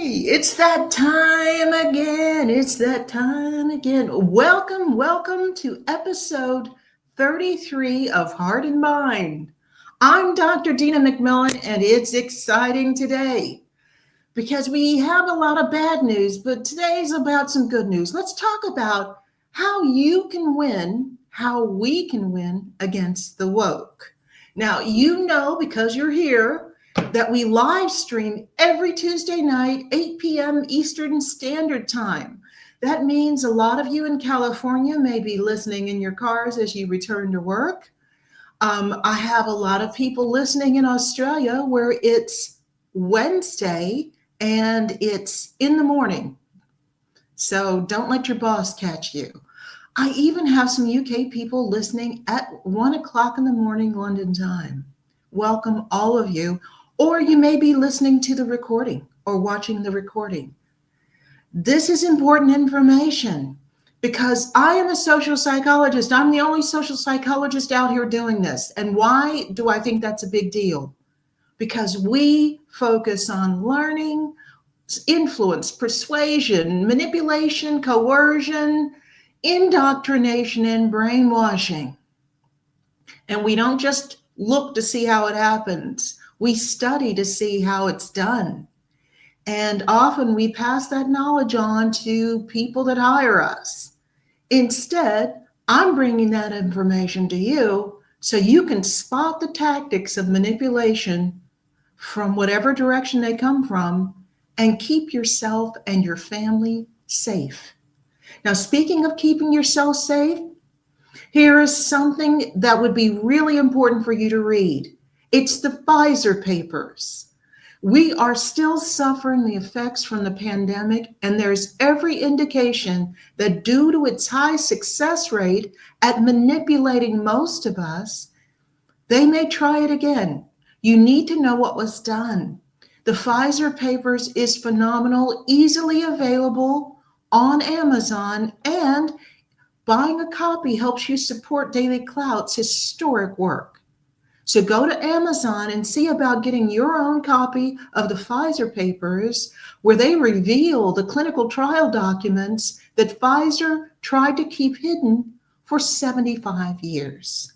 It's that time again. It's that time again. Welcome to episode 33 of Heart and Mind. I'm Dr. Dina McMillan, and it's exciting today because we have a lot of bad news, but today's about some good news. Let's talk about how you can win, how we can win against the woke. Now, you know, because you're here, that we live stream every Tuesday night, 8 p.m. Eastern Standard Time. That means a lot of you in California may be listening in your cars as you return to work. I have a lot of people listening in Australia where it's Wednesday and it's in the morning. So don't let your boss catch you. I even have some UK people listening at 1 o'clock in the morning, London time. Welcome, all of you. Or you may be listening to the recording or watching the recording. This is important information because I am a social psychologist. I'm the only social psychologist out here doing this. And why do I think that's a big deal? Because we focus on learning, influence, persuasion, manipulation, coercion, indoctrination, and brainwashing. And we don't just look to see how it happens. We study to see how it's done. And often we pass that knowledge on to people that hire us. Instead, I'm bringing that information to you so you can spot the tactics of manipulation from whatever direction they come from and keep yourself and your family safe. Now, speaking of keeping yourself safe, here is something that would be really important for you to read. It's the Pfizer papers. We are still suffering the effects from the pandemic, and there's every indication that due to its high success rate at manipulating most of us, they may try it again. You need to know what was done. The Pfizer papers is phenomenal, easily available on Amazon, and buying a copy helps you support Daily Clout's historic work. So go to Amazon and see about getting your own copy of the Pfizer papers, where they reveal the clinical trial documents that Pfizer tried to keep hidden for 75 years.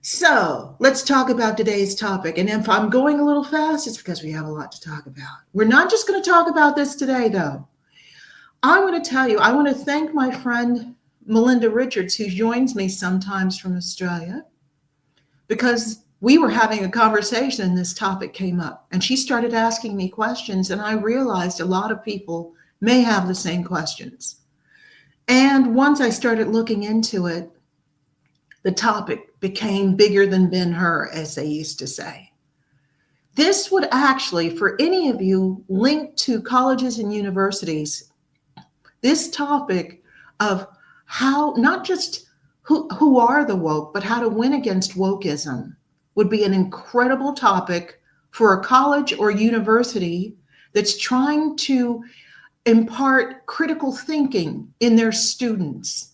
So let's talk about today's topic. And if I'm going a little fast, it's because we have a lot to talk about. We're not just going to talk about this today, though. I want to tell you, I want to thank my friend Melinda Richards, who joins me sometimes from Australia, because we were having a conversation and this topic came up, and she started asking me questions, and I realized a lot of people may have the same questions. And once I started looking into it, the topic became bigger than Ben-Hur, as they used to say. This would actually, for any of you linked to colleges and universities, this topic of how, not just who are the woke, but how to win against wokeism would be an incredible topic for a college or university that's trying to impart critical thinking in their students.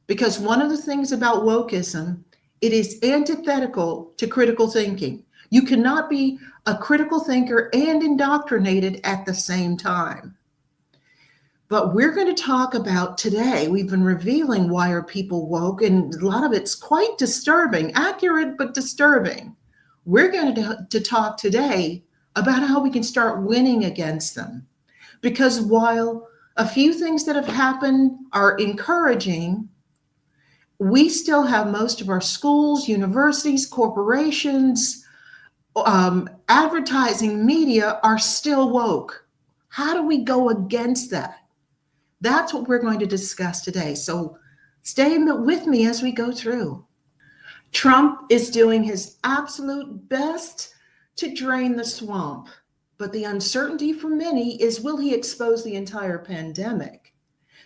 Because one of the things about wokeism, it is antithetical to critical thinking. You cannot be a critical thinker and indoctrinated at the same time. But we're going to talk about today, we've been revealing why are people woke, and a lot of it's quite disturbing, accurate, but disturbing. We're going to talk today about how we can start winning against them. Because while a few things that have happened are encouraging, we still have most of our schools, universities, corporations, advertising media are still woke. How do we go against that? That's what we're going to discuss today. So stay with me as we go through. Trump is doing his absolute best to drain the swamp, but the uncertainty for many is, will he expose the entire pandemic?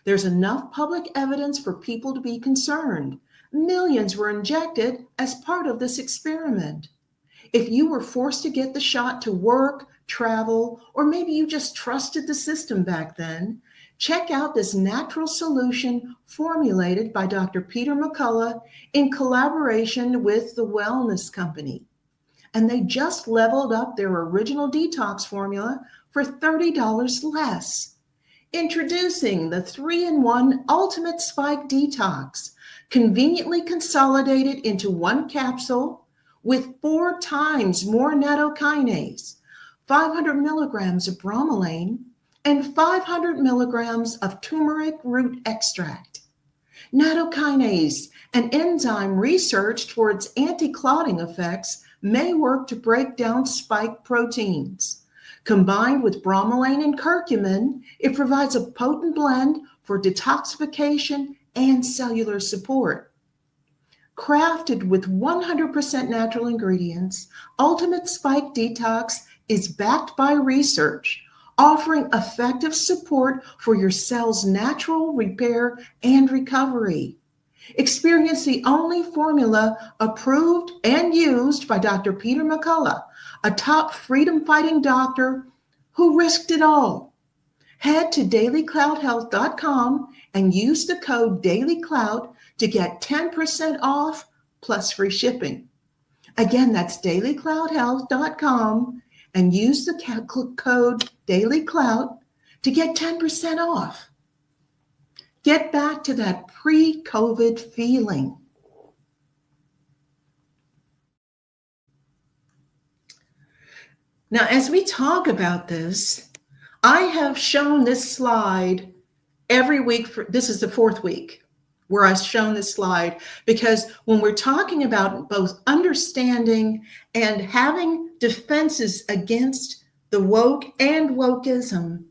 There's enough public evidence for people to be concerned. Millions were injected as part of this experiment. If you were forced to get the shot to work, travel, or maybe you just trusted the system back then, check out this natural solution formulated by Dr. Peter McCullough in collaboration with the Wellness Company. and they just leveled up their original detox formula for $30 less. Introducing the 3-in-1 Ultimate Spike Detox, conveniently consolidated into one capsule with 4 times more nattokinase, 500 milligrams of bromelain, and 500 milligrams of turmeric root extract. Nattokinase, an enzyme researched for its anti-clotting effects, may work to break down spike proteins. Combined with bromelain and curcumin, it provides a potent blend for detoxification and cellular support. Crafted with 100% natural ingredients, Ultimate Spike Detox is backed by research, offering effective support for your cell's natural repair and recovery. Experience the only formula approved and used by Dr. Peter McCullough, a top freedom-fighting doctor who risked it all. Head to dailycloudhealth.com and use the code dailycloud to get 10% off plus free shipping. Again, that's dailycloudhealth.com and use the code dailycloud to get 10% off. Get back to that pre-COVID feeling. Now, as we talk about this, I have shown this slide every week. This is the 4th week where I've shown this slide, because when we're talking about both understanding and having defenses against the woke and wokeism,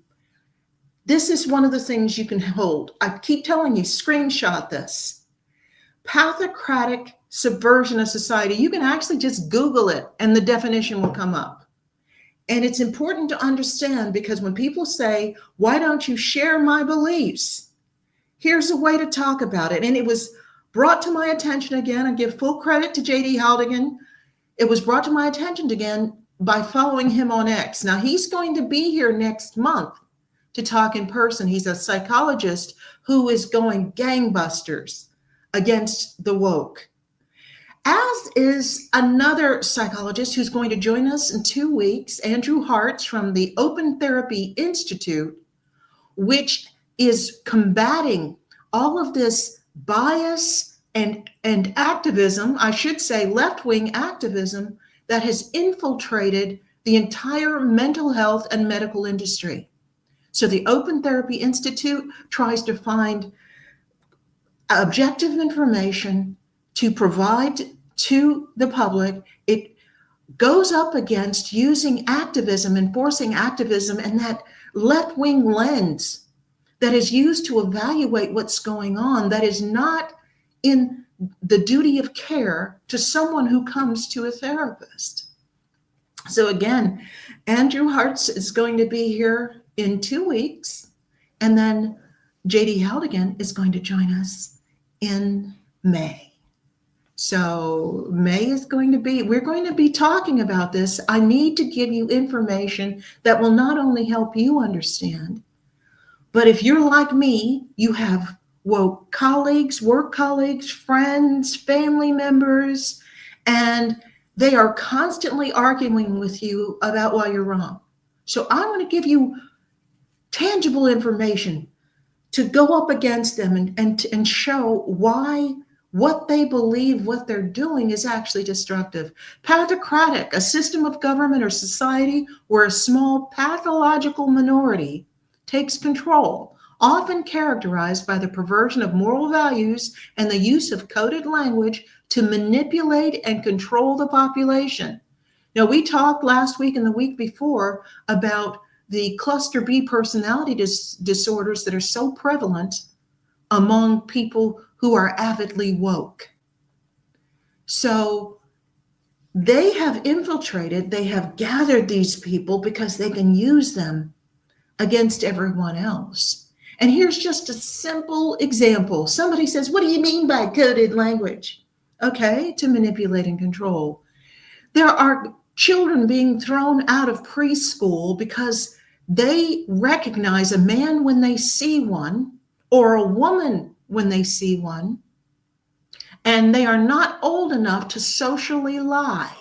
this is one of the things you can hold. I keep telling you, screenshot this. Pathocratic subversion of society. You can actually just Google it and the definition will come up. And it's important to understand, because when people say, why don't you share my beliefs? Here's a way to talk about it. And it was brought to my attention again. I give full credit to J.D. Haldigan. It was brought to my attention again by following him on X. Now, he's going to be here next month to talk in person. He's a psychologist who is going gangbusters against the woke. As is another psychologist who's going to join us in 2 weeks, Andrew Hartz from the Open Therapy Institute, which is combating all of this bias and activism, I should say left-wing activism, that has infiltrated the entire mental health and medical industry. So the Open Therapy Institute tries to find objective information to provide to the public. It goes up against using activism, enforcing activism, and that left-wing lens that is used to evaluate what's going on, that is not in the duty of care to someone who comes to a therapist. So again, Andrew Hartz is going to be here in 2 weeks, and then J.D. Haldigan is going to join us in May. So May is going to be, we're going to be talking about this. I need to give you information that will not only help you understand, but if you're like me, you have woke colleagues, work colleagues, friends, family members, and they are constantly arguing with you about why you're wrong. So I want to give you tangible information to go up against them and show why what they believe, what they're doing is actually destructive. Pathocratic, a system of government or society where a small pathological minority takes control, often characterized by the perversion of moral values and the use of coded language to manipulate and control the population. Now, we talked last week and the week before about the cluster B personality disorders that are so prevalent among people who are avidly woke. So they have infiltrated, they have gathered these people because they can use them against everyone else. And here's just a simple example. Somebody says, what do you mean by coded language? Okay, to manipulate and control. There are children being thrown out of preschool because they recognize a man when they see one, or a woman when they see one, and they are not old enough to socially lie.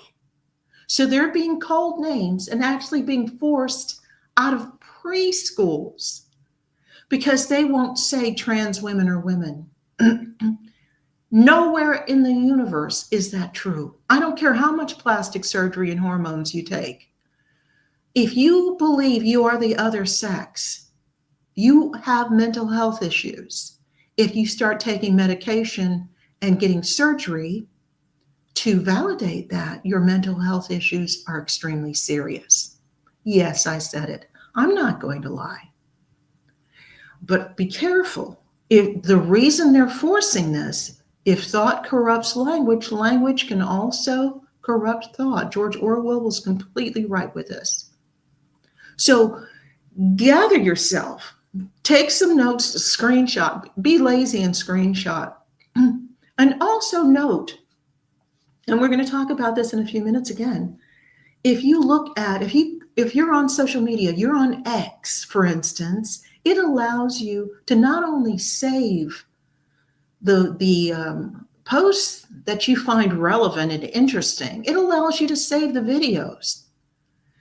So they're being called names and actually being forced out of preschools because they won't say trans women are women. Nowhere in the universe is that true. I don't care how much plastic surgery and hormones you take. If you believe you are the other sex, you have mental health issues. If you start taking medication and getting surgery to validate that, your mental health issues are extremely serious. Yes, I said it. I'm not going to lie. But be careful. If the reason they're forcing this, if thought corrupts language, language can also corrupt thought. George Orwell was completely right with this. So gather yourself, take some notes, screenshot, be lazy and screenshot. And also note, and we're going to talk about this in a few minutes again, if you're on social media, you're on X, for instance, it allows you to not only save the posts that you find relevant and interesting, it allows you to save the videos.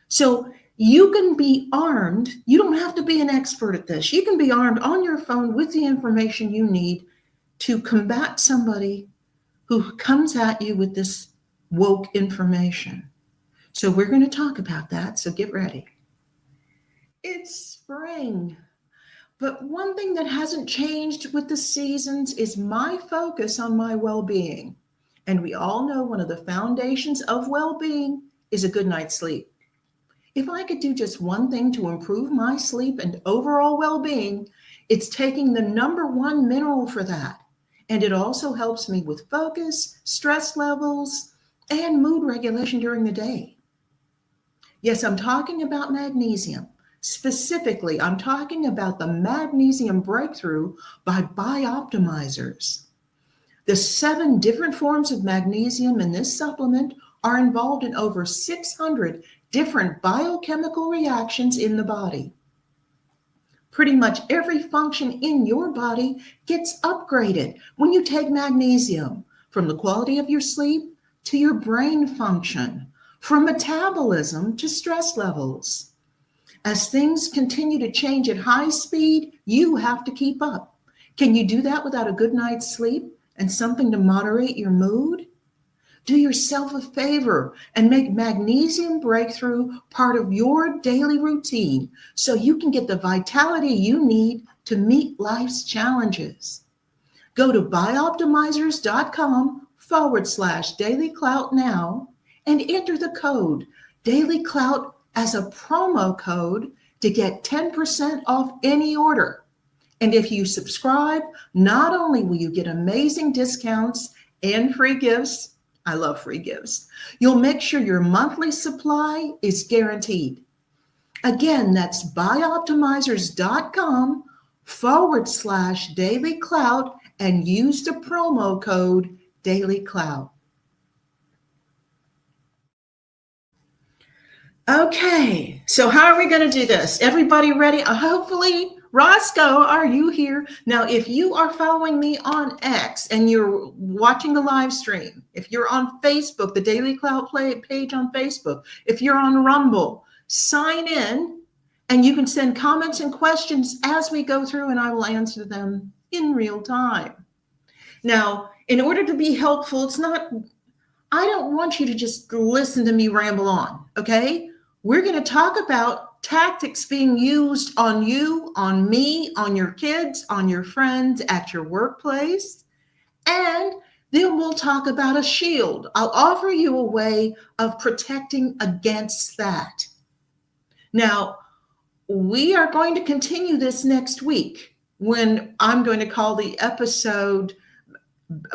So you can be armed. You don't have to be an expert at this. You can be armed on your phone with the information you need to combat somebody who comes at you with this woke information. So we're going to talk about that. So get ready. It's spring. But one thing that hasn't changed with the seasons is my focus on my well-being. And we all know one of the foundations of well-being is a good night's sleep. If I could do just one thing to improve my sleep and overall well-being, it's taking the number one mineral for that. And it also helps me with focus, stress levels, and mood regulation during the day. Yes, I'm talking about magnesium. Specifically, I'm talking about the magnesium breakthrough by bioptimizers. The 7 different forms of magnesium in this supplement are involved in over 600 different biochemical reactions in the body. Pretty much every function in your body gets upgraded when you take magnesium, from the quality of your sleep to your brain function, from metabolism to stress levels. As things continue to change at high speed, you have to keep up. Can you do that without a good night's sleep and something to moderate your mood? Do yourself a favor and make magnesium breakthrough part of your daily routine so you can get the vitality you need to meet life's challenges. Go to bioptimizers.com/dailyclout now and enter the code dailyclout as a promo code to get 10% off any order. And if you subscribe, not only will you get amazing discounts and free gifts, I love free gifts, you'll make sure your monthly supply is guaranteed. Again, that's bioptimizers.com/dailyclout and use the promo code dailyclout. Okay, so how are we going to do this? Everybody ready? Hopefully, Roscoe, are you here? Now, if you are following me on X and you're watching the live stream, if you're on Facebook, the Daily Clout page on Facebook, if you're on Rumble, sign in and you can send comments and questions as we go through and I will answer them in real time. Now, in order to be helpful, I don't want you to just listen to me ramble on, okay? We're going to talk about tactics being used on you, on me, on your kids, on your friends, at your workplace. And then we'll talk about a shield. I'll offer you a way of protecting against that. Now, we are going to continue this next week when I'm going to call the episode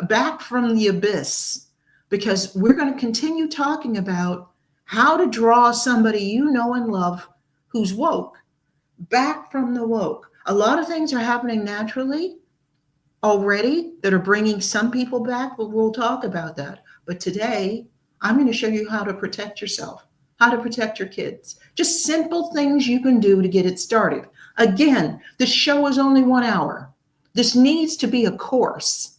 Back from the Abyss, because we're going to continue talking about how to draw somebody you know and love who's woke back from the woke. A lot of things are happening naturally already that are bringing some people back, but we'll talk about that. But today, I'm going to show you how to protect yourself, how to protect your kids. Just simple things you can do to get it started. Again, the show is only 1 hour. This needs to be a course.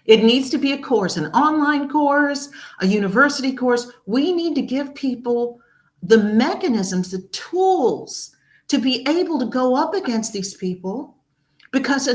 It needs to be a course, an online course, a university course. We need to give people the mechanisms, the tools to be able to go up against these people, because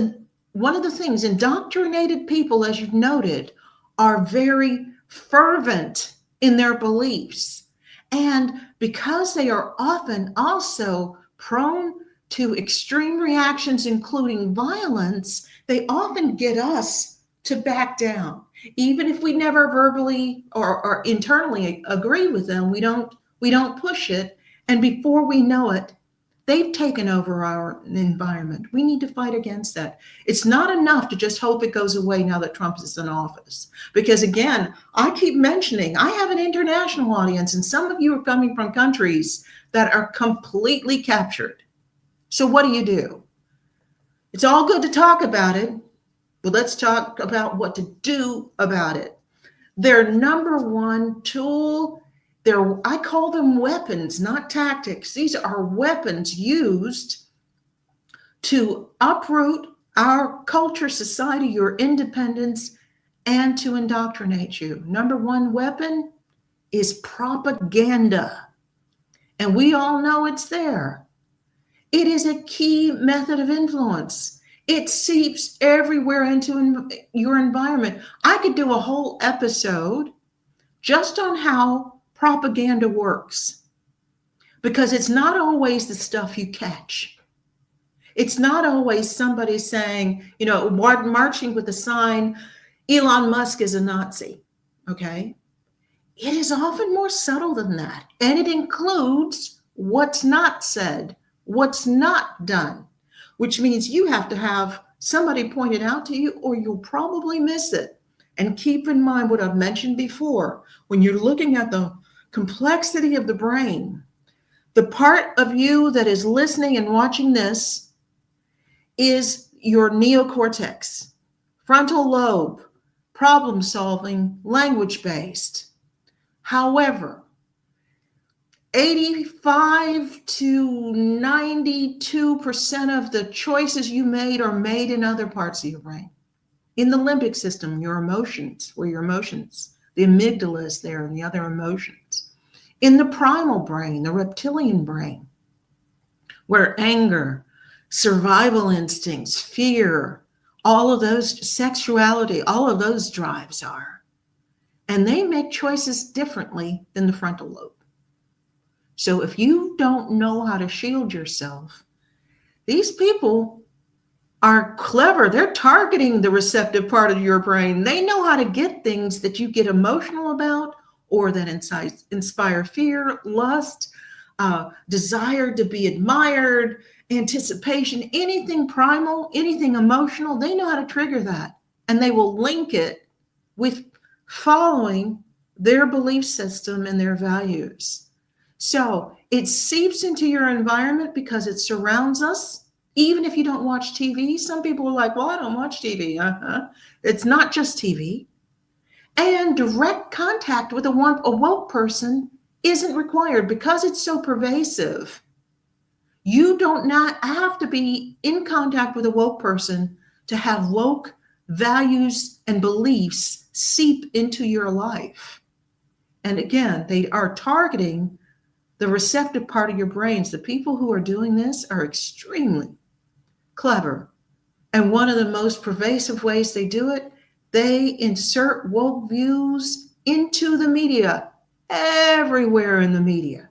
one of the things, indoctrinated people, as you've noted, are very fervent in their beliefs. And because they are often also prone to extreme reactions, including violence, they often get us to back down. Even if we never verbally or internally agree with them, we don't push it. And before we know it, they've taken over our environment. We need to fight against that. It's not enough to just hope it goes away now that Trump is in office. Because again, I keep mentioning, I have an international audience, and some of you are coming from countries that are completely captured. So what do? It's all good to talk about it, but let's talk about what to do about it. Their number one tool, I call them weapons, not tactics. These are weapons used to uproot our culture, society, your independence, and to indoctrinate you. Number one weapon is propaganda. And we all know it's there. It is a key method of influence. It seeps everywhere into your environment. I could do a whole episode just on how propaganda works, because it's not always the stuff you catch. It's not always somebody saying, marching with a sign, Elon Musk is a Nazi, okay? It is often more subtle than that. And it includes what's not said, what's not done, which means you have to have somebody point it out to you, or you'll probably miss it. And keep in mind what I've mentioned before. When you're looking at the complexity of the brain, the part of you that is listening and watching this is your neocortex, frontal lobe, problem solving, language based. However, 85 to 92% of the choices you made are made in other parts of your brain. In the limbic system, your emotions, the amygdala is there, and the other emotions. In the primal brain, the reptilian brain, where anger, survival instincts, fear, all of those, sexuality, all of those drives are. And they make choices differently than the frontal lobe. So if you don't know how to shield yourself, these people are clever. They're targeting the receptive part of your brain. They know how to get things that you get emotional about, or that inspire fear, lust, desire to be admired, anticipation, anything primal, anything emotional. They know how to trigger that, and they will link it with following their belief system and their values. So it seeps into your environment because it surrounds us. Even if you don't watch TV, some people are like, well, I don't watch TV. It's not just TV. And direct contact with a woke person isn't required because it's so pervasive. You don't not have to be in contact with a woke person to have woke values and beliefs seep into your life. And again, they are targeting the receptive part of your brains. The people who are doing this are extremely clever. And one of the most pervasive ways they do it, they insert woke views into the media, everywhere in the media.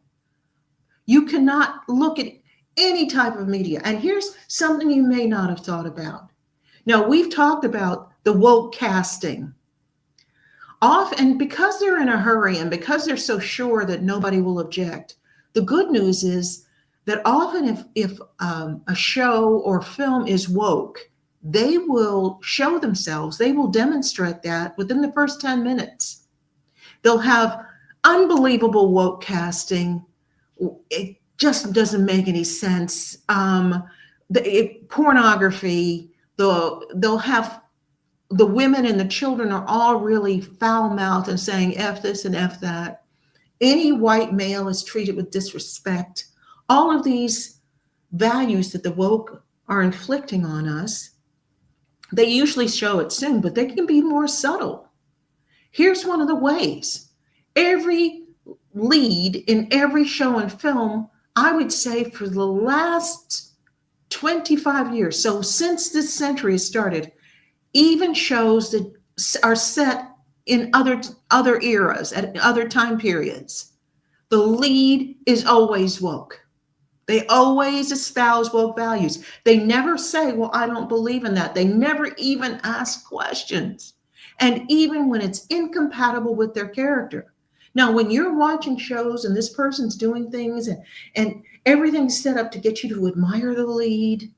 You cannot look at any type of media. And here's something you may not have thought about. Now, we've talked about the woke casting. And because they're in a hurry and because they're so sure that nobody will object, the good news is that often if a show or film is woke, they will show themselves, they will demonstrate that within the first 10 minutes. They'll have unbelievable woke casting. It just doesn't make any sense. Pornography, they'll have the women and the children are all really foul-mouthed and saying F this and F that. Any white male is treated with disrespect. All of these values that the woke are inflicting on us They usually show it soon, but they can be more subtle. Here's one of the ways. Every lead in every show and film, I would say for the last 25 years, so since this century started, even shows that are set in other eras, at other time periods, the lead is always woke. They always espouse woke values. They never say, well, I don't believe in that. They never even ask questions. And even when it's incompatible with their character. Now, when you're watching shows and this person's doing things and everything's set up to get you to admire the lead,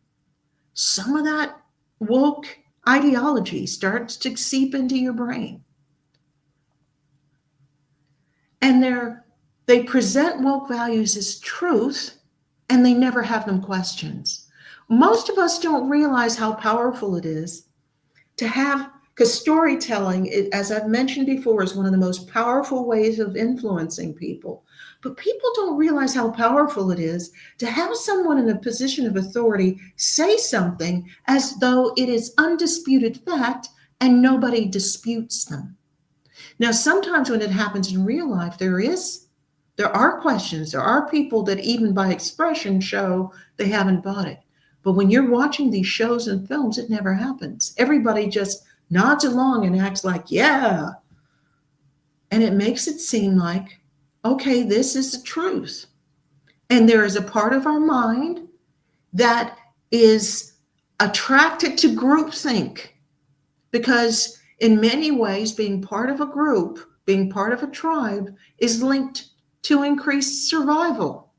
some of that woke ideology starts to seep into your brain. And they present woke values as truth, and they never have them questions. Most of us don't realize how powerful it is to have, because storytelling, as I've mentioned before, is one of the most powerful ways of influencing people. But people don't realize how powerful it is to have someone in a position of authority say something as though it is undisputed fact and nobody disputes them. Now, sometimes when it happens in real life, there are questions. There are people that even by expression show they haven't bought it. But when you're watching these shows and films, it never happens. Everybody just nods along and acts like, yeah. And it makes it seem like, okay, this is the truth. And there is a part of our mind that is attracted to groupthink, because in many ways, being part of a group, being part of a tribe is linked to increased survival.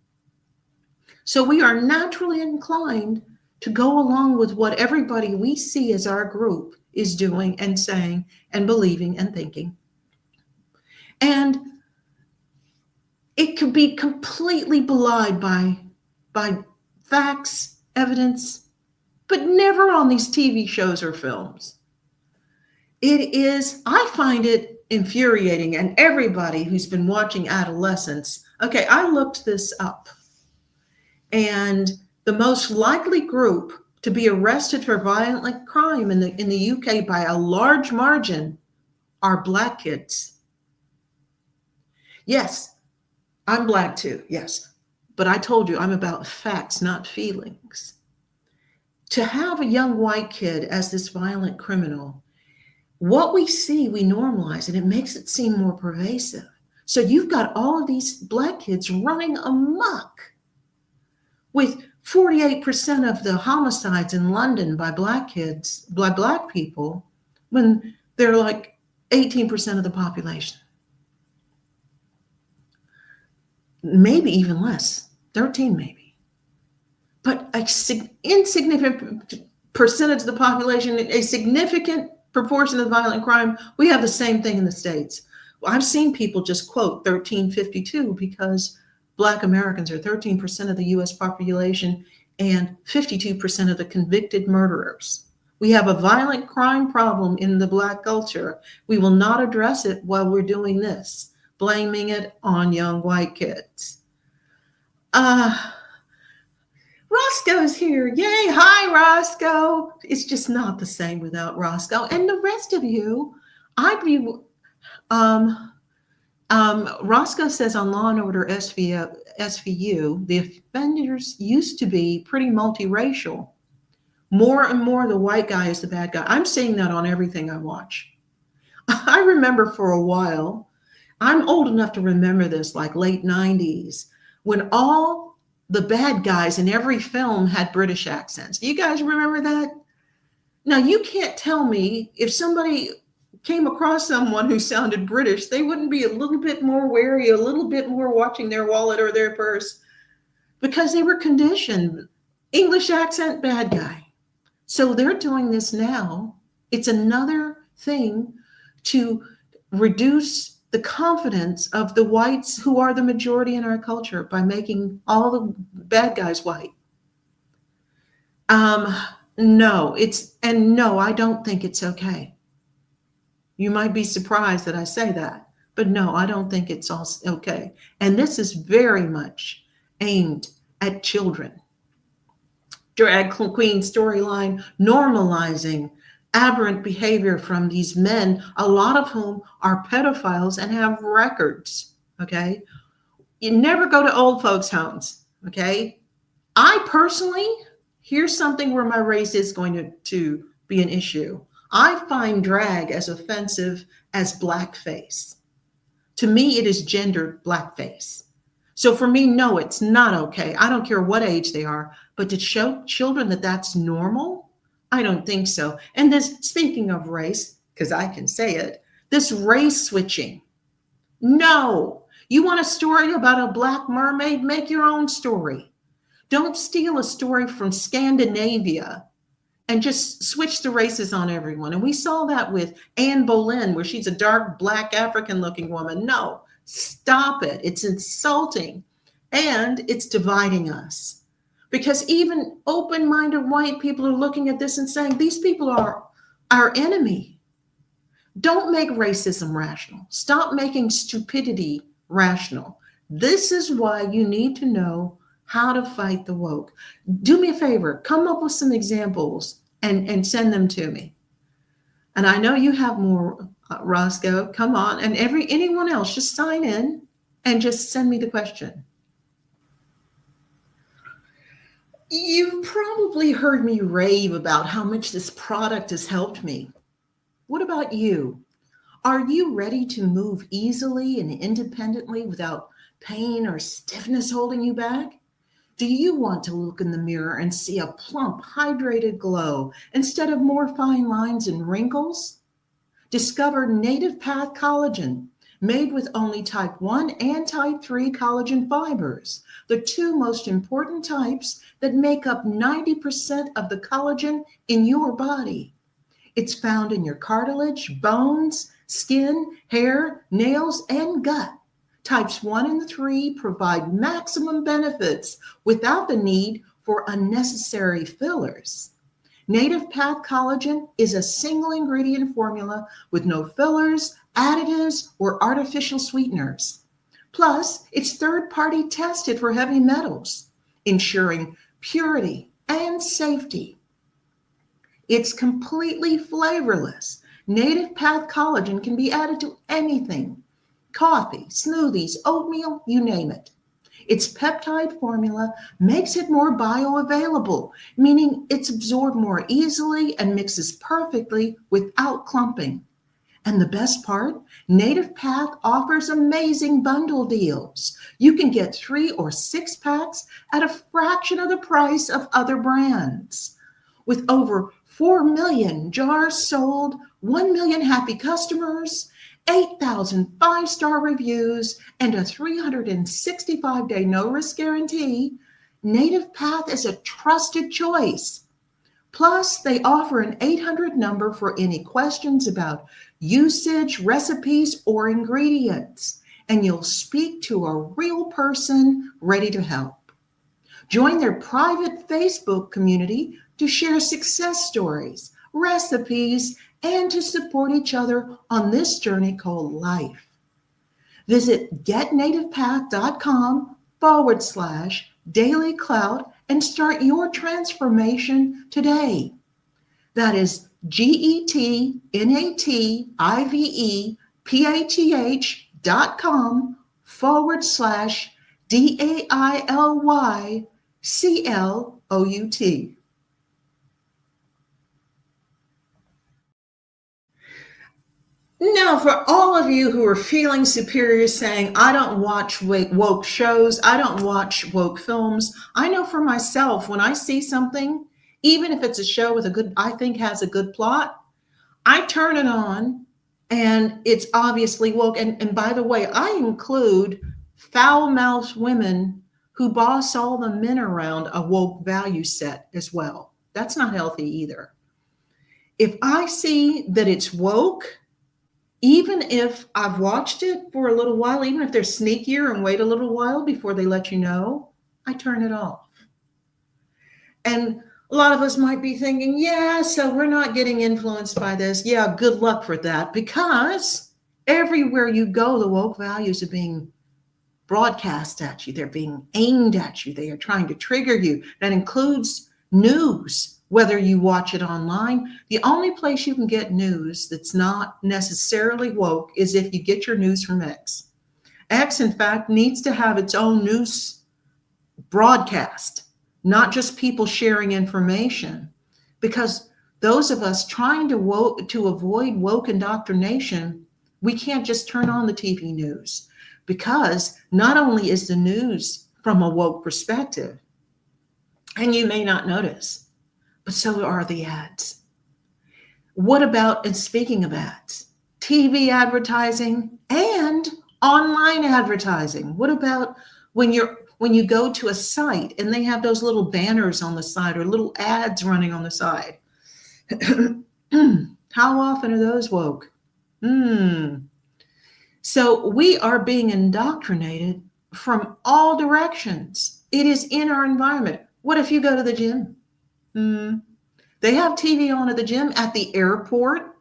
So we are naturally inclined to go along with what everybody we see as our group is doing and saying and believing and thinking. And it could be completely belied by facts, evidence, but never on these TV shows or films. I find it infuriating, and everybody who's been watching adolescence, okay, I looked this up, and the most likely group to be arrested for violent crime in the UK by a large margin are Black kids. Yes, I'm Black too, yes, but I told you I'm about facts, not feelings. To have a young white kid as this violent criminal, what we see, we normalize, and it makes it seem more pervasive. So you've got all of these Black kids running amok, with 48% of the homicides in London by Black kids, by Black people, when they're like 18% of the population. Maybe even less, 13 maybe. But an insignificant percentage of the population, a significant proportion of violent crime, we have the same thing in the States. I've seen people just quote 1352 because Black Americans are 13% of the US population and 52% of the convicted murderers. We have a violent crime problem in the Black culture. We will not address it while we're doing this, blaming it on young white kids. Roscoe's here. Yay. Hi, Roscoe. It's just not the same without Roscoe. And the rest of you, Roscoe says on Law and Order SVU, the offenders used to be pretty multiracial. More and more, the white guy is the bad guy. I'm seeing that on everything I watch. I remember for a while, I'm old enough to remember this, like late 90s, when all the bad guys in every film had British accents. Do you guys remember that? Now, you can't tell me if somebody came across someone who sounded British, they wouldn't be a little bit more wary, a little bit more watching their wallet or their purse, because they were conditioned. English accent, bad guy. So they're doing this now. It's another thing to reduce the confidence of the whites who are the majority in our culture by making all the bad guys white. No, I don't think it's okay. You might be surprised that I say that, but no, I don't think it's all okay. And this is very much aimed at children. Drag queen storyline, normalizing aberrant behavior from these men, a lot of whom are pedophiles and have records. Okay. You never go to old folks' homes. Okay. I personally, here's something where my race is going to be an issue. I find drag as offensive as blackface. To me, it is gendered blackface. So for me, no, it's not okay. I don't care what age they are, but to show children that that's normal, I don't think so. And this, speaking of race, because I can say it, this race switching, no. You want a story about a black mermaid? Make your own story. Don't steal a story from Scandinavia and just switch the races on everyone. And we saw that with Anne Boleyn, where she's a dark, black, African-looking woman. No, stop it. It's insulting, and it's dividing us. Because even open-minded white people are looking at this and saying, these people are our enemy. Don't make racism rational. Stop making stupidity rational. This is why you need to know how to fight the woke. Do me a favor, come up with some examples and send them to me. And I know you have more, Roscoe. Come on. And anyone else, just sign in and just send me the question. You've probably heard me rave about how much this product has helped me. What about you? Are you ready to move easily and independently without pain or stiffness holding you back? Do you want to look in the mirror and see a plump, hydrated glow instead of more fine lines and wrinkles? Discover Native Path Collagen, made with only type 1 and type 3 collagen fibers, the two most important types that make up 90% of the collagen in your body. It's found in your cartilage, bones, skin, hair, nails, and gut. Types 1 and 3 provide maximum benefits without the need for unnecessary fillers. Native Path Collagen is a single ingredient formula with no fillers, additives, or artificial sweeteners. Plus, it's third-party tested for heavy metals, ensuring purity and safety. It's completely flavorless. Native Path Collagen can be added to anything. Coffee, smoothies, oatmeal, you name it. Its peptide formula makes it more bioavailable, meaning it's absorbed more easily and mixes perfectly without clumping. And the best part, Native Path offers amazing bundle deals. You can get 3 or 6 packs at a fraction of the price of other brands. With over 4 million jars sold, 1 million happy customers, 8,000 5-star reviews, and a 365-day no-risk guarantee, Native Path is a trusted choice. Plus, they offer an 800 number for any questions about usage, recipes, or ingredients, and you'll speak to a real person ready to help. Join their private Facebook community to share success stories, recipes, and to support each other on this journey called life. Visit getnativepath.com/Daily Clout and start your transformation today. That is getnativepath.com/DAILYCLOUT. Now, for all of you who are feeling superior, saying, I don't watch woke shows, I don't watch woke films, I know for myself, when I see something, even if it's a show with I think has a good plot, I turn it on and it's obviously woke. And by the way, I include foul-mouthed women who boss all the men around a woke value set as well. That's not healthy either. If I see that it's woke, even if I've watched it for a little while, even if they're sneakier and wait a little while before they let you know, I turn it off. And a lot of us might be thinking, yeah, so we're not getting influenced by this. Yeah, good luck for that, because everywhere you go, the woke values are being broadcast at you. They're being aimed at you. They are trying to trigger you. That includes news. whether you watch it online. The only place you can get news that's not necessarily woke is if you get your news from X. X, in fact, needs to have its own news broadcast, not just people sharing information, because those of us trying to avoid woke indoctrination, we can't just turn on the TV news, because not only is the news from a woke perspective, and you may not notice, but so are the ads. What about, and speaking of ads, TV advertising and online advertising? What about when you go to a site and they have those little banners on the side or little ads running on the side? How often are those woke? So we are being indoctrinated from all directions. It is in our environment. What if you go to the gym? They have TV on at the gym, at the airport.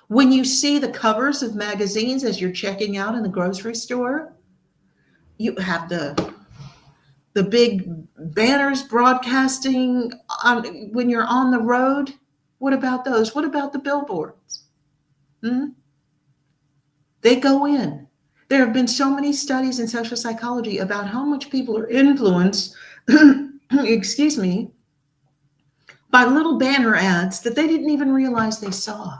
When you see the covers of magazines as you're checking out in the grocery store, you have the big banners broadcasting when you're on the road. What about those? What about the billboards? They go in. There have been so many studies in social psychology about how much people are influenced, excuse me, by little banner ads that they didn't even realize they saw.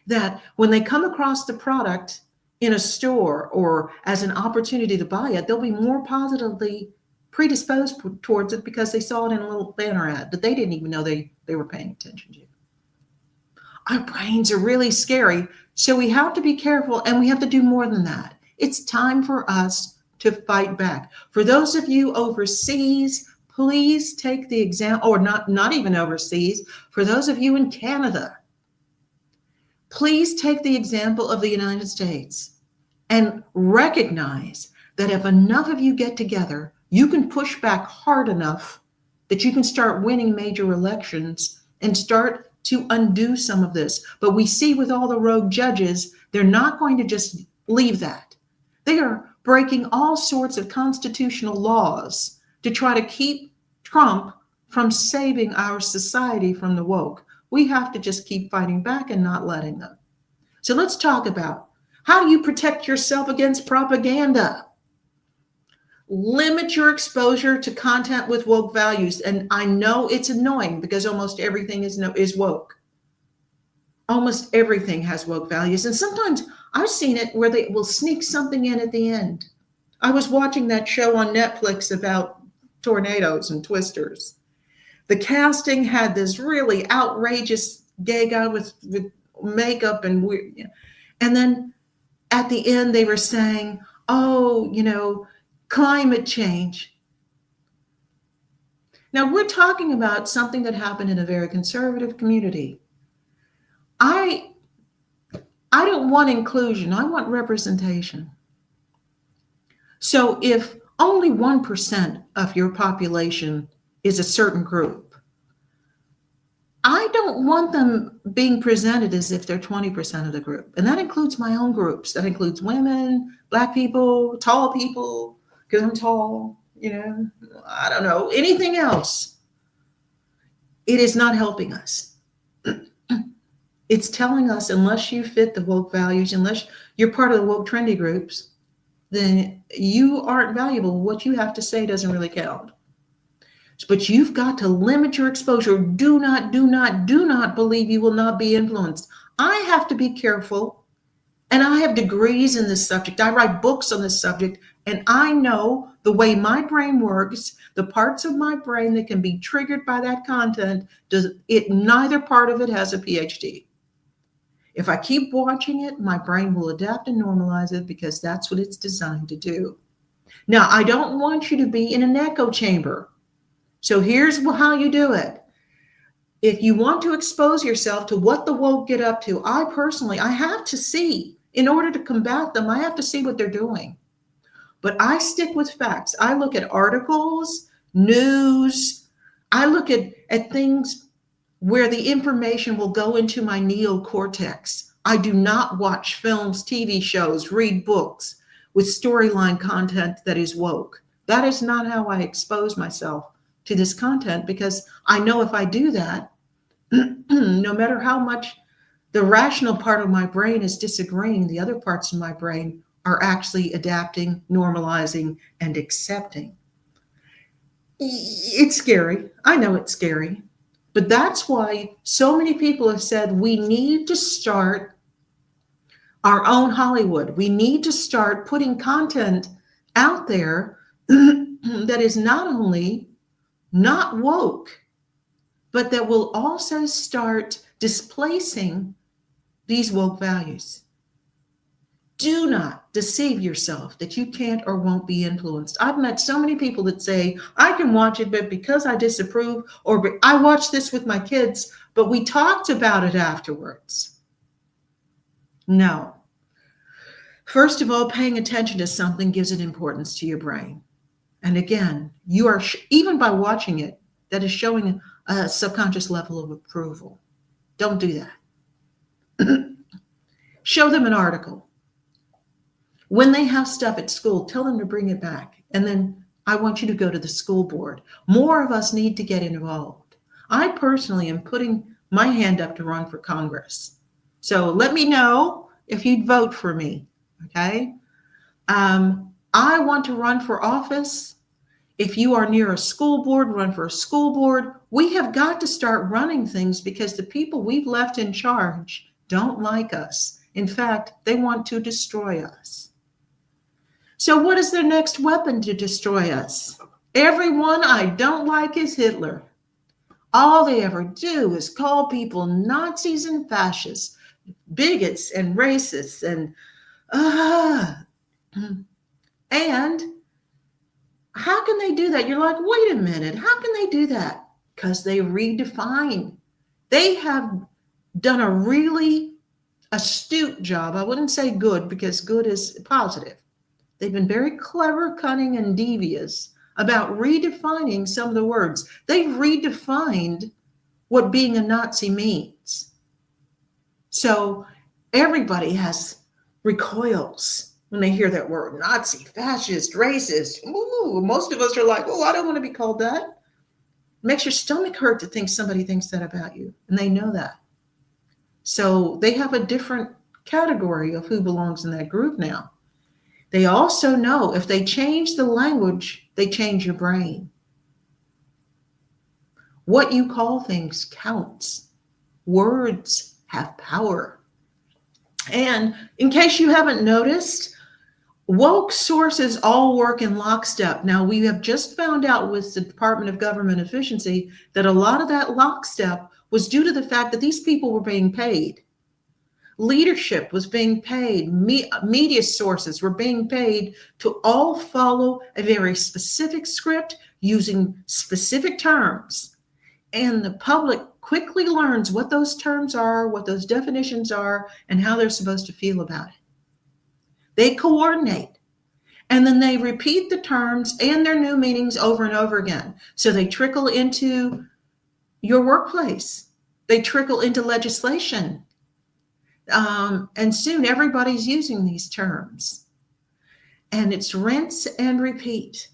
That when they come across the product in a store or as an opportunity to buy it, they'll be more positively predisposed towards it because they saw it in a little banner ad that they didn't even know they were paying attention to. Our brains are really scary, so we have to be careful, and we have to do more than that. It's time for us to fight back. For those of you overseas, please take the example, or not even overseas, for those of you in Canada, please take the example of the United States and recognize that if enough of you get together, you can push back hard enough that you can start winning major elections and start to undo some of this. But we see with all the rogue judges, they're not going to just leave that. They are breaking all sorts of constitutional laws to try to keep Trump from saving our society from the woke. We have to just keep fighting back and not letting them. So let's talk about, how do you protect yourself against propaganda? Limit your exposure to content with woke values. And I know it's annoying because almost everything is woke. Almost everything has woke values. And sometimes I've seen it where they will sneak something in at the end. I was watching that show on Netflix about tornadoes and twisters. The casting had this really outrageous gay guy with makeup and weird. And then at the end, they were saying, oh, climate change. Now we're talking about something that happened in a very conservative community. I don't want inclusion. I want representation. So if only 1% of your population is a certain group, I don't want them being presented as if they're 20% of the group. And that includes my own groups. That includes women, Black people, tall people, because I'm tall, I don't know, anything else. It is not helping us. It's telling us, unless you fit the woke values, unless you're part of the woke trendy groups, then you aren't valuable. What you have to say doesn't really count. But you've got to limit your exposure. Do not believe you will not be influenced. I have to be careful, and I have degrees in this subject. I write books on this subject, and I know the way my brain works, the parts of my brain that can be triggered by that content, neither part of it has a PhD. If I keep watching it, my brain will adapt and normalize it because that's what it's designed to do. Now, I don't want you to be in an echo chamber. So here's how you do it. If you want to expose yourself to what the woke get up to, I have to see, in order to combat them, I have to see what they're doing. But I stick with facts. I look at articles, news. I look at things where the information will go into my neocortex. I do not watch films, TV shows, read books with storyline content that is woke. That is not how I expose myself to this content because I know if I do that, no matter how much the rational part of my brain is disagreeing, the other parts of my brain are actually adapting, normalizing, and accepting. It's scary. I know it's scary. But that's why so many people have said we need to start our own Hollywood. We need to start putting content out there that is not only not woke, but that will also start displacing these woke values. Do not deceive yourself that you can't or won't be influenced. I've met so many people that say, I can watch it, but because I disapprove, or I watched this with my kids, but we talked about it afterwards. No. First of all, paying attention to something gives it importance to your brain. And again, you are, even by watching it, that is showing a subconscious level of approval. Don't do that. Show them an article. When they have stuff at school, tell them to bring it back. And then I want you to go to the school board. More of us need to get involved. I personally am putting my hand up to run for Congress. So let me know if you'd vote for me, okay? I want to run for office. If you are near a school board, run for a school board. We have got to start running things because the people we've left in charge don't like us. In fact, they want to destroy us. So what is their next weapon to destroy us? Everyone I don't like is Hitler. All they ever do is call people Nazis and fascists, bigots and racists, and how can they do that? You're like, wait a minute, how can they do that? Because they redefine. They have done a really astute job. I wouldn't say good because good is positive. They've been very clever, cunning, and devious about redefining some of the words. They've redefined what being a Nazi means. So everybody has recoils when they hear that word, Nazi, fascist, racist. Ooh, most of us are like, oh, I don't want to be called that. It makes your stomach hurt to think somebody thinks that about you, and they know that. So they have a different category of who belongs in that group now. They also know if they change the language, they change your brain. What you call things counts. Words have power. And in case you haven't noticed, woke sources all work in lockstep. Now, we have just found out with the Department of Government Efficiency that a lot of that lockstep was due to the fact that these people were being paid. Leadership was being paid. Media sources were being paid to all follow a very specific script using specific terms. And the public quickly learns what those terms are, what those definitions are, and how they're supposed to feel about it. They coordinate. And then they repeat the terms and their new meanings over and over again. So they trickle into your workplace. They trickle into legislation. And soon everybody's using these terms. And it's rinse and repeat.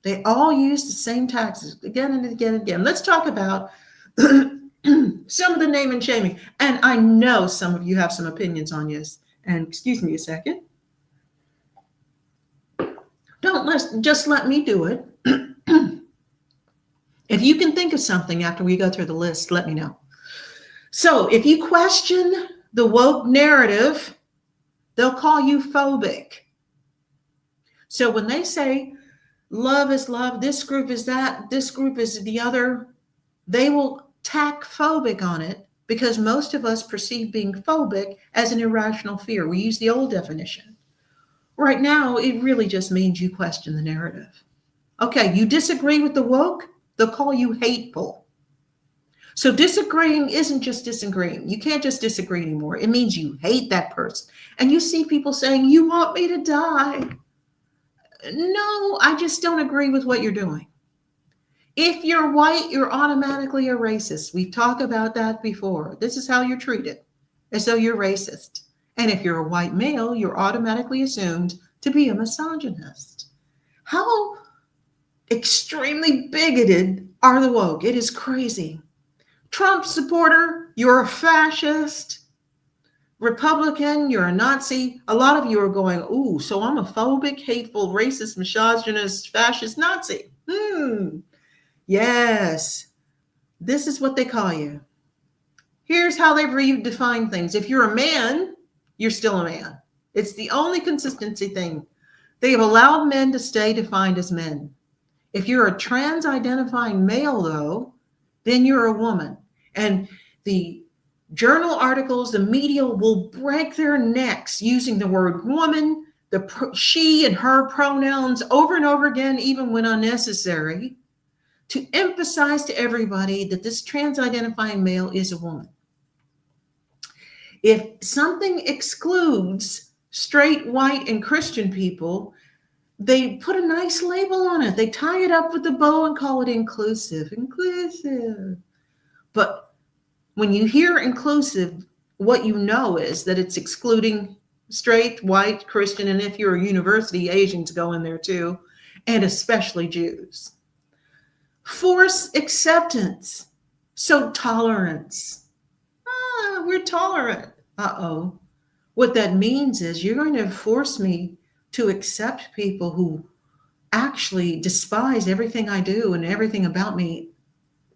They all use the same taxes again and again and again. Let's talk about some of the name and shaming. And I know some of you have some opinions on this. And excuse me a second. Just let me do it. If you can think of something after we go through the list, let me know. So if you question the woke narrative, they'll call you phobic. So when they say love is love, this group is that, this group is the other, they will tack phobic on it because most of us perceive being phobic as an irrational fear. We use the old definition. Right now, it really just means you question the narrative. Okay, you disagree with the woke, they'll call you hateful. So disagreeing isn't just disagreeing. You can't just disagree anymore. It means you hate that person. And you see people saying, you want me to die. No, I just don't agree with what you're doing. If you're white, you're automatically a racist. We've talked about that before. This is how you're treated, as though you're racist. And if you're a white male, you're automatically assumed to be a misogynist. How extremely bigoted are the woke. It is crazy. Trump supporter, you're a fascist. Republican, you're a Nazi. A lot of you are going, ooh, so I'm a phobic, hateful, racist, misogynist, fascist Nazi. Yes, this is what they call you. Here's how they've redefined things. If you're a man, you're still a man. It's the only consistency thing. They have allowed men to stay defined as men. If you're a trans-identifying male, though, then you're a woman. And the journal articles, the media will break their necks using the word woman, she and her pronouns over and over again, even when unnecessary, to emphasize to everybody that this trans-identifying male is a woman. If something excludes straight, white, and Christian people, they put a nice label on it. They tie it up with a bow and call it inclusive. Inclusive. But when you hear inclusive, what you know is that it's excluding straight, white, Christian, and if you're a university, Asians go in there too, and especially Jews. Force acceptance. So tolerance. We're tolerant. Uh-oh. What that means is you're going to force me to accept people who actually despise everything I do and everything about me.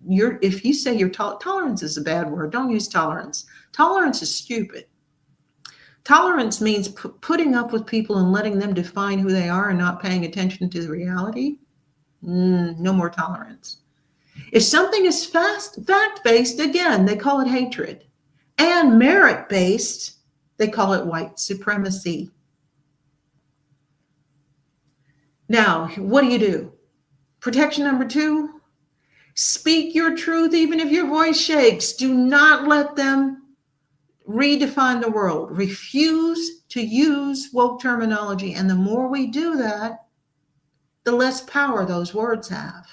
If you say you're tolerance is a bad word, don't use tolerance. Tolerance is stupid. Tolerance means putting up with people and letting them define who they are and not paying attention to the reality. No more tolerance. If something is fact-based, again, they call it hatred. And merit-based, they call it white supremacy. Now, what do? Protection number 2, speak your truth even if your voice shakes. Do not let them redefine the world. Refuse to use woke terminology. And the more we do that, the less power those words have.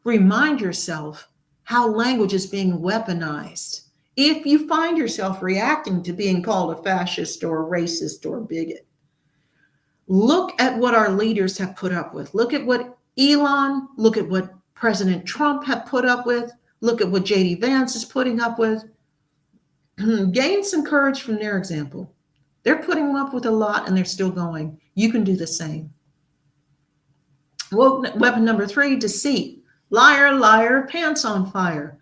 Remind yourself how language is being weaponized. If you find yourself reacting to being called a fascist or a racist or a bigot, look at what our leaders have put up with. Look at what Elon, look at what President Trump have put up with. Look at what JD Vance is putting up with. Gain some courage from their example. They're putting up with a lot and they're still going. You can do the same. Weapon number 3, deceit. Liar, liar, pants on fire.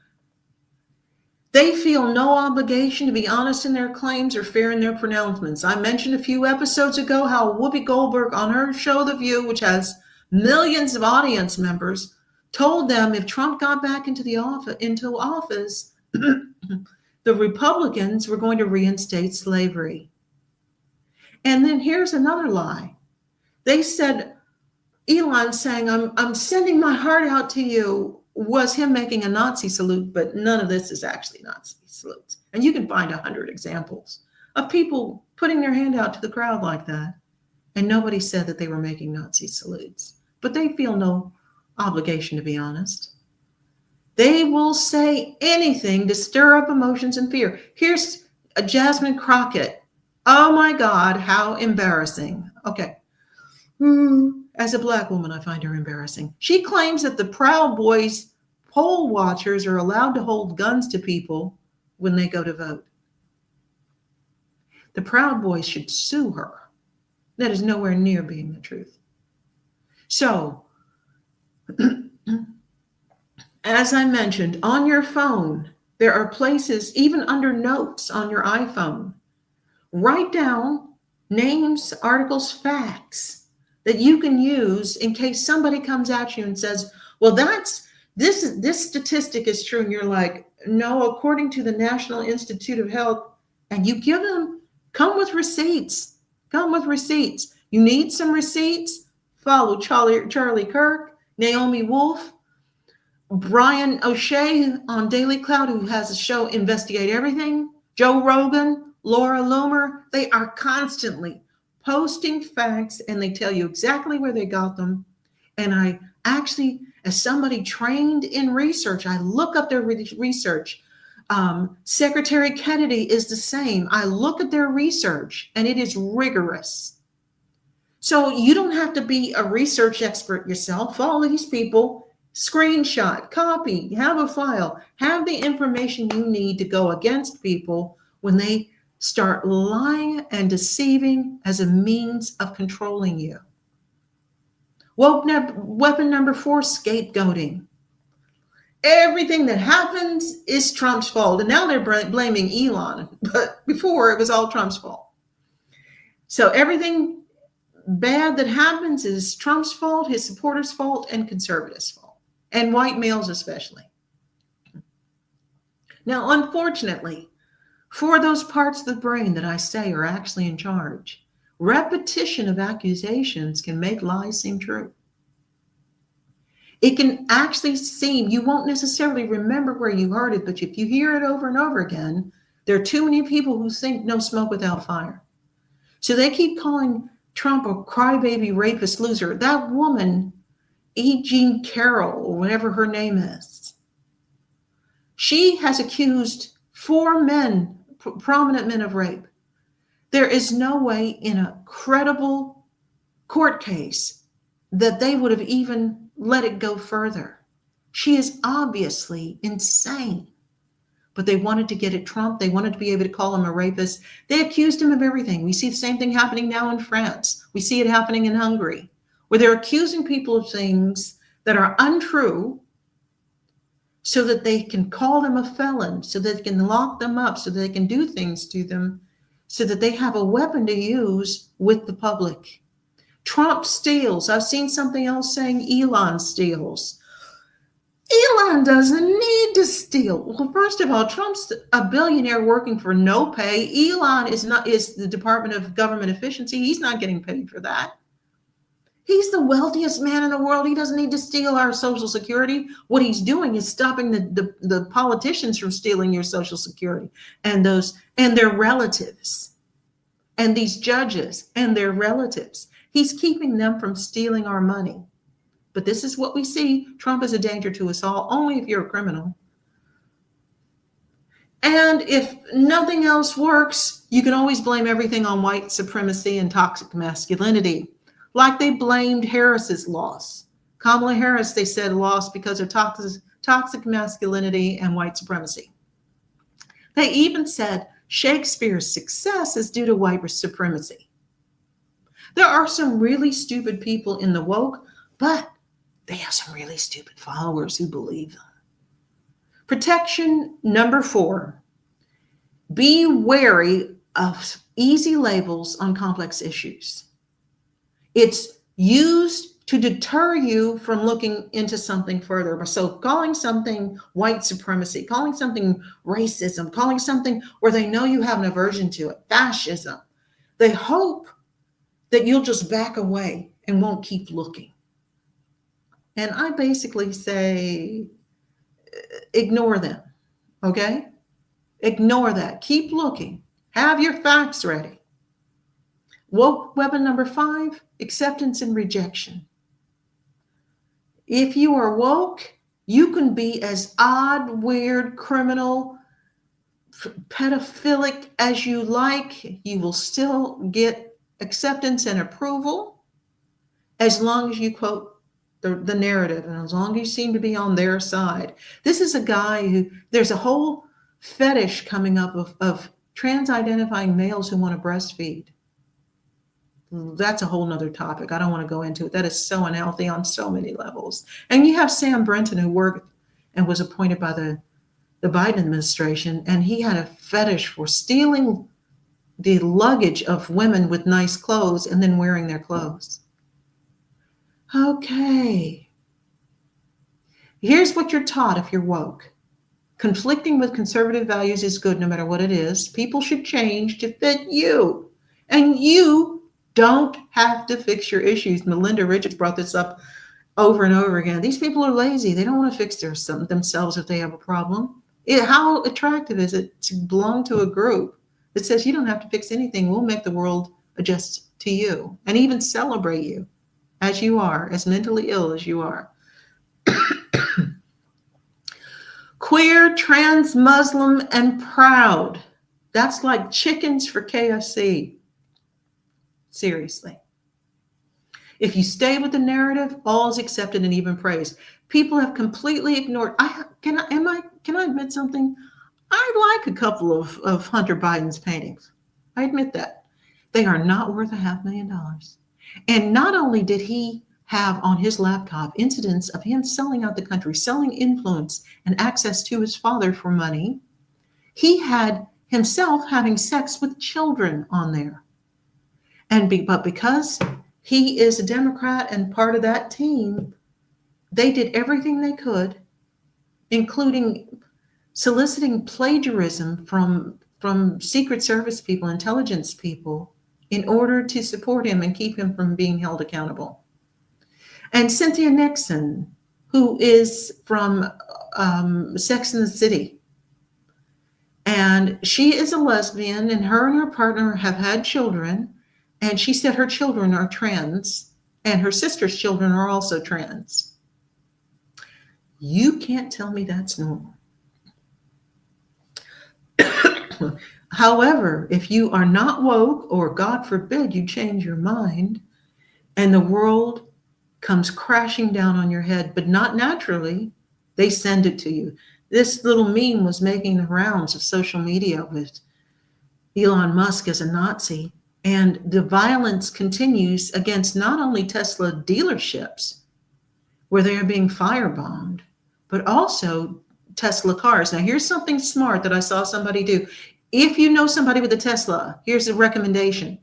They feel no obligation to be honest in their claims or fair in their pronouncements. I mentioned a few episodes ago how Whoopi Goldberg on her show, The View, which has millions of audience members, told them if Trump got back into office, the Republicans were going to reinstate slavery. And then here's another lie. They said, Elon saying, I'm sending my heart out to you, was him making a Nazi salute, but none of this is actually Nazi salutes. And you can find 100 examples of people putting their hand out to the crowd like that. And nobody said that they were making Nazi salutes, but they feel no obligation to be honest. They will say anything to stir up emotions and fear. Here's a Jasmine Crockett. Oh my God, how embarrassing. Okay. As a Black woman, I find her embarrassing. She claims that the Proud Boys poll watchers are allowed to hold guns to people when they go to vote. The Proud Boys should sue her. That is nowhere near being the truth. So, as I mentioned, on your phone, there are places, even under notes on your iPhone, write down names, articles, facts that you can use in case somebody comes at you and says, well, this statistic is true. And you're like, no, according to the National Institute of Health, and you give them, come with receipts. You need some receipts. Follow Charlie Kirk, Naomi Wolf, Brian O'Shea on Daily Cloud, who has a show, Investigate Everything, Joe Rogan, Laura Loomer. They are constantly posting facts and they tell you exactly where they got them. And I actually, as somebody trained in research, I look up their research. Secretary Kennedy is the same. I look at their research and it is rigorous. So you don't have to be a research expert yourself. Follow these people, screenshot, copy, have a file, have the information you need to go against people when they start lying and deceiving as a means of controlling you. Weapon number 4, scapegoating. Everything that happens is Trump's fault. And now they're blaming Elon, but before it was all Trump's fault. So everything bad that happens is Trump's fault, his supporters' fault, and conservatives' fault, and white males especially. Now, unfortunately, for those parts of the brain that I say are actually in charge, repetition of accusations can make lies seem true. It can actually seem, you won't necessarily remember where you heard it, but if you hear it over and over again, there are too many people who think no smoke without fire. So they keep calling Trump a crybaby, rapist, loser. That woman, E. Jean Carroll, or whatever her name is, she has accused 4 men, prominent men, of rape. There is no way in a credible court case that they would have even let it go further. She is obviously insane. But they wanted to get at Trump. They wanted to be able to call him a rapist. They accused him of everything. We see the same thing happening now in France. We see it happening in Hungary, where they're accusing people of things that are untrue so that they can call them a felon, so that they can lock them up, so that they can do things to them, so that they have a weapon to use with the public. Trump steals. I've seen something else saying Elon steals. Elon doesn't need to steal. Well, first of all, Trump's a billionaire working for no pay. Elon is the Department of Government Efficiency. He's not getting paid for that. He's the wealthiest man in the world. He doesn't need to steal our Social Security. What he's doing is stopping the politicians from stealing your Social Security and their relatives, and these judges and their relatives. He's keeping them from stealing our money. But this is what we see. Trump is a danger to us all, only if you're a criminal. And if nothing else works, you can always blame everything on white supremacy and toxic masculinity. Like they blamed Harris's loss. Kamala Harris, they said, lost because of toxic masculinity and white supremacy. They even said Shakespeare's success is due to white supremacy. There are some really stupid people in the woke, but they have some really stupid followers who believe them. Protection number 4. Be wary of easy labels on complex issues. It's used to deter you from looking into something further. So calling something white supremacy, calling something racism, calling something where they know you have an aversion to it, fascism. They hope that you'll just back away and won't keep looking. And I basically say, ignore them, okay? Ignore that. Keep looking. Have your facts ready. Woke weapon number 5, acceptance and rejection. If you are woke, you can be as odd, weird, criminal, pedophilic as you like. You will still get acceptance and approval as long as you quote the narrative, and as long as you seem to be on their side. This is a guy who, there's a whole fetish coming up of trans-identifying males who want to breastfeed. That's a whole nother topic. I don't want to go into it. That is so unhealthy on so many levels. And you have Sam Brinton, who worked and was appointed by the Biden administration, and he had a fetish for stealing the luggage of women with nice clothes and then wearing their clothes. Okay. Here's what you're taught if you're woke. Conflicting with conservative values is good no matter what it is. People should change to fit you. And you don't have to fix your issues. Melinda Richards brought this up over and over again. These people are lazy. They don't want to fix themselves if they have a problem. How attractive is it to belong to a group that says you don't have to fix anything? We'll make the world adjust to you and even celebrate you as you are, as mentally ill as you are. Queer, trans, Muslim, and proud. That's like chickens for KFC. Seriously. If you stay with the narrative, all is accepted and even praised. People have completely ignored. Can I admit something? I like a couple of Hunter Biden's paintings. I admit that. They are not worth $500,000. And not only did he have on his laptop incidents of him selling out the country, selling influence and access to his father for money, he had himself having sex with children on there. But because he is a Democrat and part of that team, they did everything they could, including soliciting plagiarism from Secret Service people, intelligence people, in order to support him and keep him from being held accountable. And Cynthia Nixon, who is from Sex and the City, and she is a lesbian, and her partner have had children, and she said her children are trans, and her sister's children are also trans. You can't tell me that's normal. However, if you are not woke, or God forbid you change your mind, and the world comes crashing down on your head, but not naturally, they send it to you. This little meme was making the rounds of social media with Elon Musk as a Nazi, and the violence continues against not only Tesla dealerships, where they are being firebombed, but also Tesla cars. Now, here's something smart that I saw somebody do. If you know somebody with a Tesla, here's a recommendation.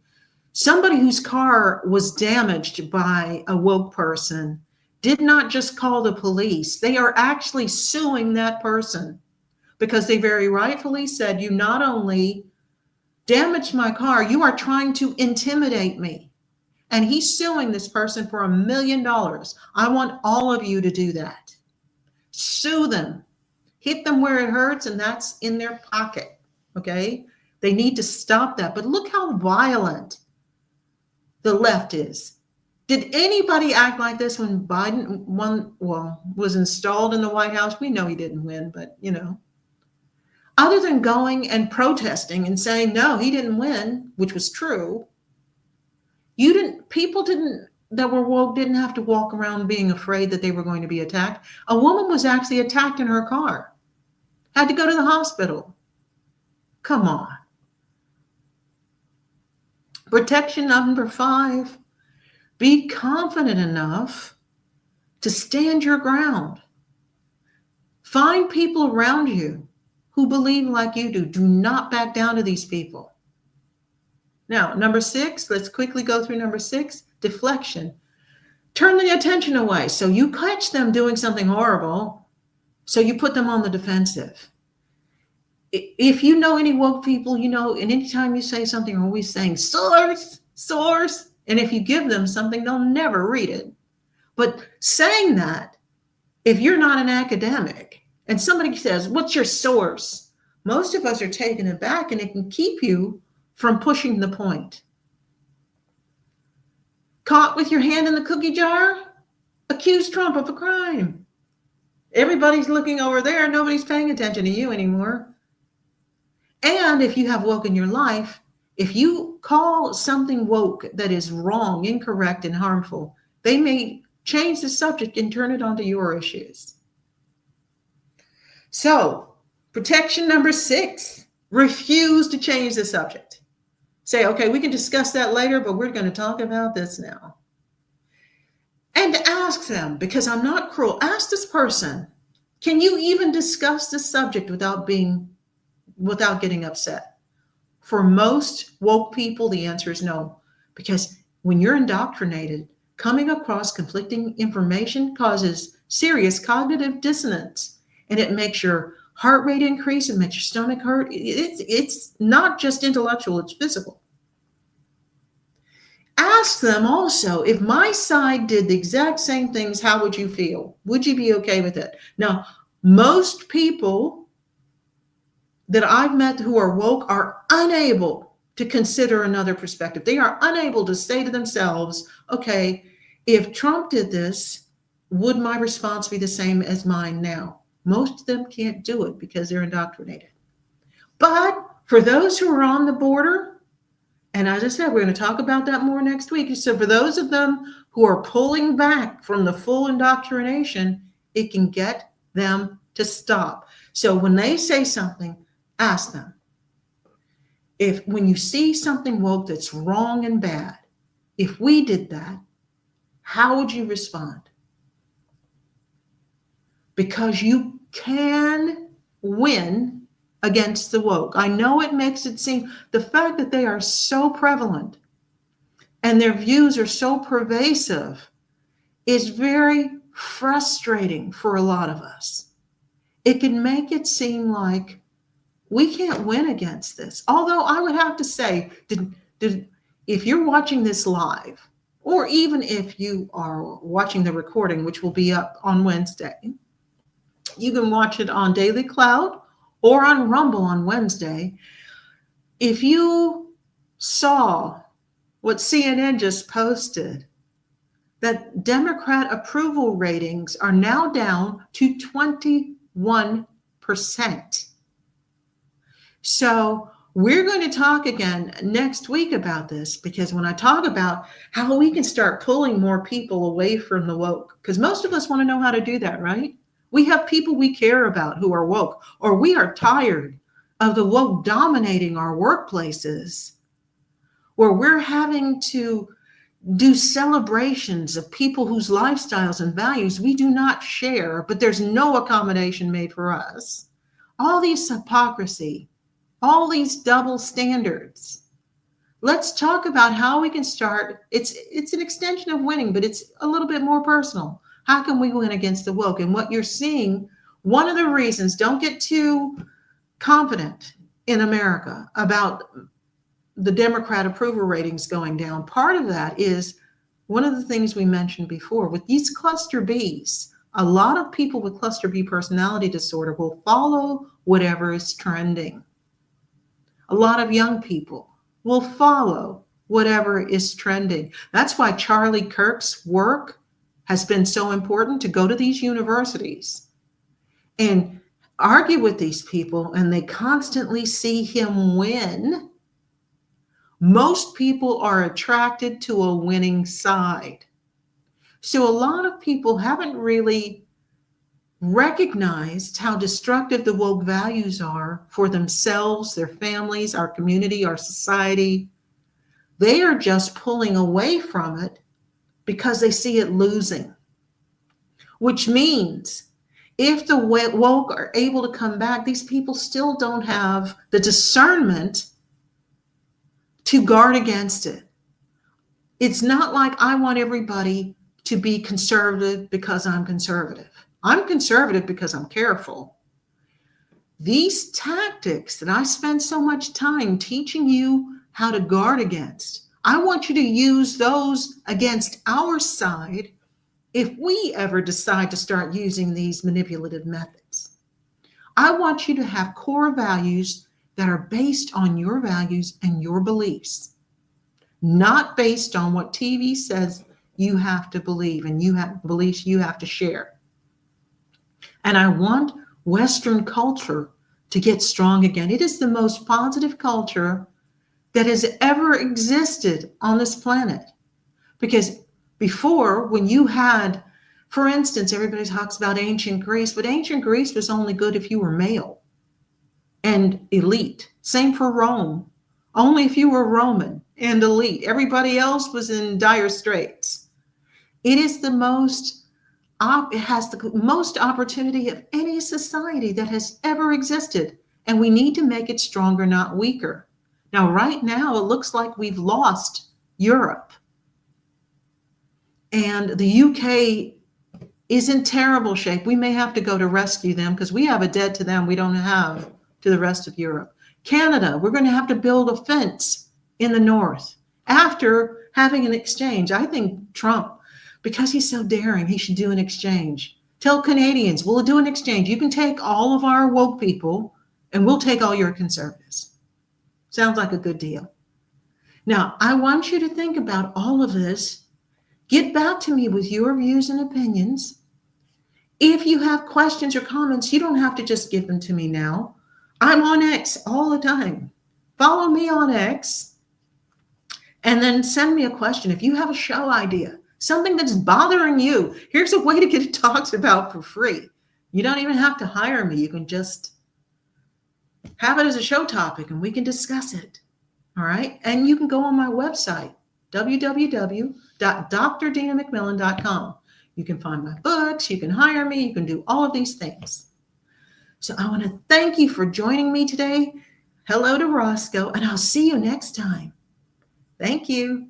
Somebody whose car was damaged by a woke person did not just call the police. They are actually suing that person because they very rightfully said, you not only damaged my car, you are trying to intimidate me. And he's suing this person for $1 million. I want all of you to do that. Sue them. Hit them where it hurts, and that's in their pocket. Okay? They need to stop that. But look how violent the left is. Did anybody act like this when Biden was installed in the White House? We know he didn't win, but other than going and protesting and saying, no, he didn't win, which was true, people that were woke didn't have to walk around being afraid that they were going to be attacked. A woman was actually attacked in her car, had to go to the hospital. Come on. Protection number 5, be confident enough to stand your ground. Find people around you who believe like you do. Do not back down to these people. Now, number 6, let's quickly go through number 6, deflection. Turn the attention away. So you catch them doing something horrible, so you put them on the defensive. If you know any woke people, and anytime you say something, you're always saying source. And if you give them something, they'll never read it. But saying that, if you're not an academic and somebody says, what's your source? Most of us are taken aback, and it can keep you from pushing the point. Caught with your hand in the cookie jar? Accuse Trump of a crime. Everybody's looking over there. Nobody's paying attention to you anymore. And if you have woke in your life, if you call something woke that is wrong, incorrect, and harmful, they may change the subject and turn it onto your issues. So, protection number 6, refuse to change the subject. Say, okay, we can discuss that later, but we're going to talk about this now. And ask them, because I'm not cruel, ask this person, can you even discuss this subject without getting upset? For most woke people, the answer is no, because when you're indoctrinated, coming across conflicting information causes serious cognitive dissonance, and it makes your heart rate increase, it makes your stomach hurt. It's not just intellectual, it's physical. Ask them also, if my side did the exact same things, how would you feel? Would you be okay with it? Now, most people that I've met who are woke are unable to consider another perspective. They are unable to say to themselves, okay, if Trump did this, would my response be the same as mine now? Most of them can't do it because they're indoctrinated. But for those who are on the border, And as I said, we're going to talk about that more next week. So for those of them who are pulling back from the full indoctrination, it can get them to stop. So when they say something, ask them, if when you see something woke that's wrong and bad, if we did that, how would you respond? Because you can win against the woke. I know it makes it seem, the fact that they are so prevalent and their views are so pervasive is very frustrating for a lot of us. It can make it seem like we can't win against this. Although I would have to say, if you're watching this live, or even if you are watching the recording, which will be up on Wednesday, you can watch it on Daily Cloud or on Rumble on Wednesday. If you saw what CNN just posted, that Democrat approval ratings are now down to 21%. So we're going to talk again next week about this, because when I talk about how we can start pulling more people away from the woke, because most of us want to know how to do that, right? We have people we care about who are woke, or we are tired of the woke dominating our workplaces, where we're having to do celebrations of people whose lifestyles and values we do not share, but there's no accommodation made for us. All these hypocrisy, all these double standards. Let's talk about how we can start. It's an extension of winning, but it's a little bit more personal. How can we win against the woke? And what you're seeing, one of the reasons, don't get too confident in America about the Democrat approval ratings going down. Part of that is one of the things we mentioned before with these cluster Bs. A lot of people with cluster B personality disorder will follow whatever is trending. A lot of young people will follow whatever is trending. That's why Charlie Kirk's work has been so important, to go to these universities and argue with these people, and they constantly see him win. Most people are attracted to a winning side. So a lot of people haven't really recognized how destructive the woke values are for themselves, their families, our community, our society. They are just pulling away from it because they see it losing, which means if the woke are able to come back, these people still don't have the discernment to guard against it. It's not like I want everybody to be conservative because I'm conservative. I'm conservative because I'm careful. These tactics that I spend so much time teaching you how to guard against, I want you to use those against our side if we ever decide to start using these manipulative methods. I want you to have core values that are based on your values and your beliefs, not based on what TV says you have to believe and you have beliefs you have to share. And I want Western culture to get strong again. It is the most positive culture that has ever existed on this planet. Because before, when you had, for instance, everybody talks about ancient Greece, but ancient Greece was only good if you were male and elite. Same for Rome. Only if you were Roman and elite. Everybody else was in dire straits. It is the most, it has the most opportunity of any society that has ever existed. And we need to make it stronger, not weaker. Now, right now, it looks like we've lost Europe. And the UK is in terrible shape. We may have to go to rescue them because we have a debt to them we don't have to the rest of Europe. Canada, we're going to have to build a fence in the north after having an exchange. I think Trump, because he's so daring, he should do an exchange. Tell Canadians, we'll do an exchange. You can take all of our woke people and we'll take all your conservatives. Sounds like a good deal. Now, I want you to think about all of this. Get back to me with your views and opinions. If you have questions or comments, you don't have to just give them to me now. I'm on X all the time. Follow me on X And then send me a question. If you have a show idea, something that's bothering you, here's a way to get it talked about for free. You don't even have to hire me. You can just have it as a show topic and we can discuss it. All right. And you can go on my website, www.drdinamcmillan.com. You can find my books, you can hire me, you can do all of these things. So I want to thank you for joining me today. Hello to Roscoe, and I'll see you next time. Thank you.